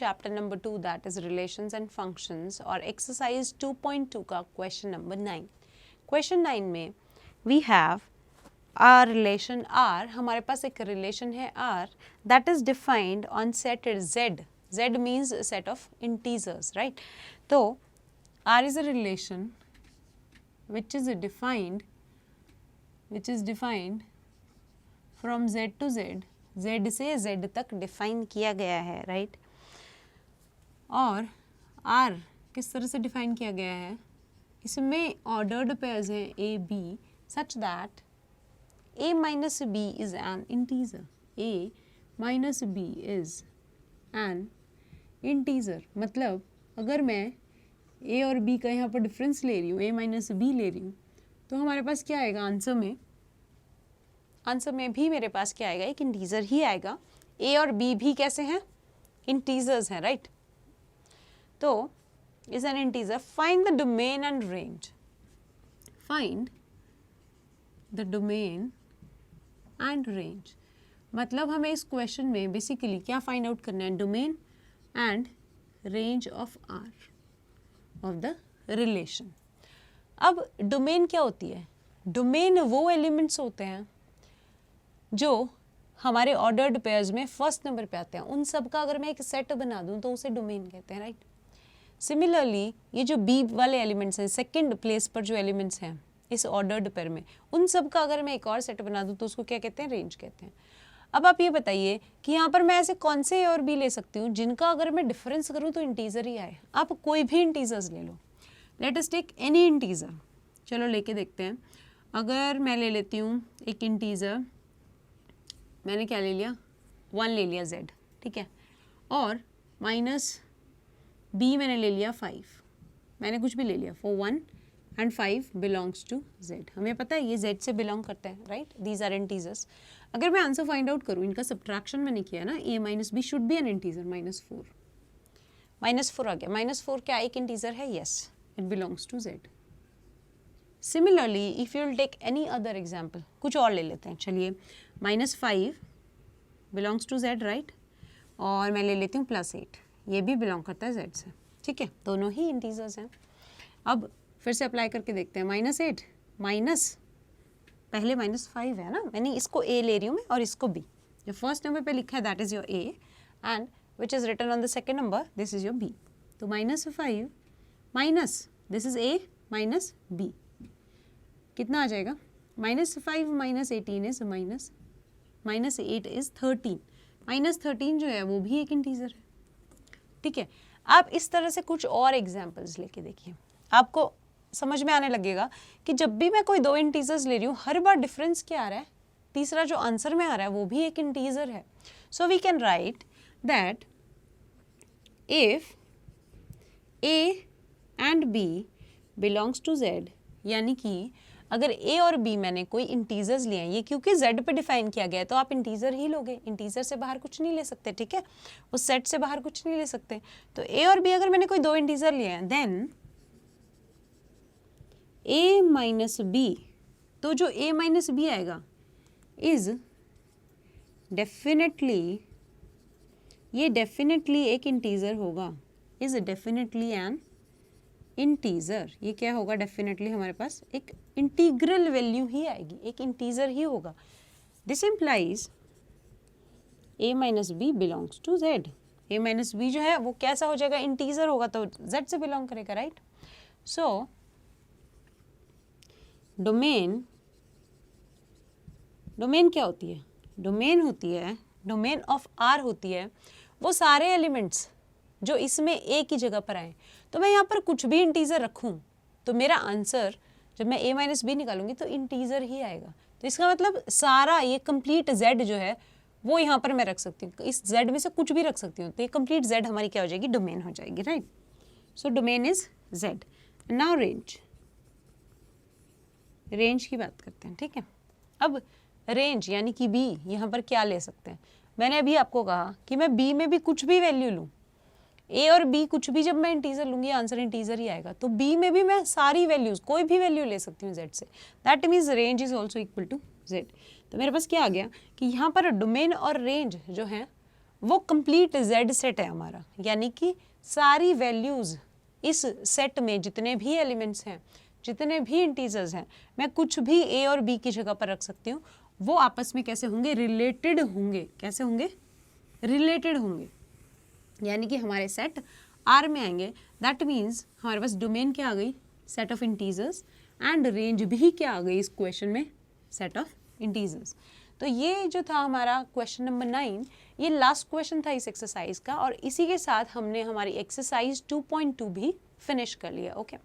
Chapter number 2 that is relations and functions और exercise 2.2 का question number 9। Question 9 में we have a relation R, हमारे पास एक relation है R that is defined on set Z. Z means set of integers, right? तो R is a relation which is defined from Z to Z. Z से Z तक define किया गया है, right? और R किस तरह से डिफाइन किया गया है? इसमें ऑर्डर्ड पेयर्स हैं A, B such that A minus B is an integer. A minus B is an integer. मतलब अगर मैं A और B का यहाँ पर डिफरेंस ले रही हूँ, A माइनस B ले रही हूँ, तो हमारे पास क्या आएगा आंसर में भी मेरे पास क्या आएगा, एक इंटीजर ही आएगा। A और B भी कैसे हैं, इंटीजर्स हैं, राइट? तो is an integer. Find the domain and range. Find the domain and range मतलब हमें इस क्वेश्चन में बेसिकली क्या फाइंड आउट करना है, domain and range of R of the relation. अब डोमेन क्या होती है? डोमेन वो एलिमेंट्स होते हैं जो हमारे ऑर्डर्ड पेयर्स में फर्स्ट नंबर पे आते हैं। उन सब का अगर मैं एक सेट बना दूं तो उसे डोमेन कहते हैं, राइट? सिमिलरली ये जो बी वाले एलिमेंट्स हैं, सेकंड प्लेस पर जो एलिमेंट्स हैं इस ऑर्डर्ड पेयर में, उन सब का अगर मैं एक और सेट बना दूं तो उसको क्या कहते हैं, रेंज कहते हैं। अब आप ये बताइए कि यहाँ पर मैं ऐसे कौन से ए और बी ले सकती हूँ जिनका अगर मैं डिफरेंस करूँ तो इंटीजर ही आए। आप कोई भी इंटीजर्स ले लो, let us take any integer. चलो लेके देखते हैं। अगर मैं ले लेती हूँ एक इंटीजर, मैंने क्या ले लिया, 1 ले लिया z, ठीक है, और माइनस b मैंने ले लिया 5, मैंने कुछ भी ले लिया for 1 and 5 belongs to z। हमें पता है ये z से बिलोंग करते हैं, राइट? These are integers. अगर मैं आंसर फाइंड आउट करूँ, इनका सब्ट्रैक्शन मैंने किया ना, a minus b should be an integer, -4 आ गया। -4 क्या एक इंटीजर है? Yes, it belongs to z। Similarly if you will take any other example, कुछ और ले लेते हैं। चलिए, -5 बिलोंग्स टू z, राइट? और मैं ले लेती हूँ +8, ये भी बिलोंग करता है z से, ठीक है? दोनों ही इंटीजर्स हैं। अब फिर से अप्लाई करके देखते हैं। -8 माइनस पहले -5 है ना, मैंने इसको a ले रही हूँ मैं और इसको b। जो फर्स्ट नंबर पे लिखा है that is your a and which is written on the second number this is your b। तो -5 minus this is a minus b, कितना आ जाएगा? -5 माइनस 18 इज -8 इज 13। -13 जो है वो भी एक इंटीजर है, ठीक है? आप इस तरह से कुछ और एग्जाम्पल्स लेके देखिए, आपको समझ में आने लगेगा कि जब भी मैं कोई दो इंटीजर्स ले रही हूँ, हर बार डिफरेंस क्या आ रहा है, तीसरा जो आंसर में आ रहा है वो भी एक इंटीजर है। So we can write that if a and b belongs to z, यानी कि अगर a और b मैंने कोई इंटीजर्स लिए हैं, ये क्योंकि z पे डिफाइन किया गया है तो आप इंटीजर ही लोगे, इंटीजर से बाहर कुछ नहीं ले सकते, ठीक है? उस सेट से बाहर कुछ नहीं ले सकते। तो a और b अगर मैंने कोई दो इंटीजर लिए हैं, देन a माइनस b, तो जो a माइनस b आएगा इज डेफिनेटली, ये डेफिनेटली एक इंटीजर होगा, इज डेफिनेटली एन इंटीजर। ये क्या होगा? डेफिनेटली हमारे पास एक इंटीग्रल वैल्यू ही आएगी, एक इंटीजर ही होगा। This implies a minus b belongs to z। a minus b जो है वो कैसा हो जाएगा? इंटीजर होगा, तो z से बिलोंग करेगा, राइट? सो डोमेन क्या होती है? डोमेन ऑफ R होती है वो सारे एलिमेंट्स जो इसमें a की जगह पर आए। तो मैं यहाँ पर कुछ भी इंटीजर रखूँ तो मेरा आंसर जब मैं a माइनस बी निकालूंगी तो इंटीजर ही आएगा। तो इसका मतलब सारा ये कंप्लीट z जो है वो यहाँ पर मैं रख सकती हूँ, इस z में से कुछ भी रख सकती हूँ, तो ये कंप्लीट z हमारी क्या हो जाएगी? डोमेन हो जाएगी, right? So domain is z। Now range की बात करते हैं, ठीक है? अब रेंज यानी कि b, यहाँ पर क्या ले सकते हैं? मैंने अभी आपको कहा कि मैं b में भी कुछ भी वैल्यू लूँ, a और b कुछ भी जब मैं इंटीजर लूँगी आंसर इंटीजर ही आएगा। तो b में भी मैं सारी वैल्यूज कोई भी वैल्यू ले सकती हूँ z से, that means range is also equal to z। तो मेरे पास क्या आ गया कि यहाँ पर डोमेन और रेंज जो है वो कंप्लीट जेड सेट है हमारा, यानी कि सारी वैल्यूज़ इस सेट में जितने भी एलिमेंट्स हैं, जितने भी इंटीजर्स हैं, मैं कुछ भी ए और बी की जगह पर रख सकती हूँ, वो आपस में कैसे होंगे, रिलेटेड होंगे। कैसे होंगे, रिलेटेड होंगे, यानी कि हमारे सेट आर में आएंगे। दैट मीन्स हमारे पास डोमेन क्या आ गई, set of integers, and range भी क्या आ गई इस क्वेश्चन में, सेट ऑफ इंटीजर्स। तो ये जो था हमारा क्वेश्चन नंबर 9, ये लास्ट क्वेश्चन था इस एक्सरसाइज का, और इसी के साथ हमने हमारी एक्सरसाइज 2.2 भी फिनिश कर लिया। ओके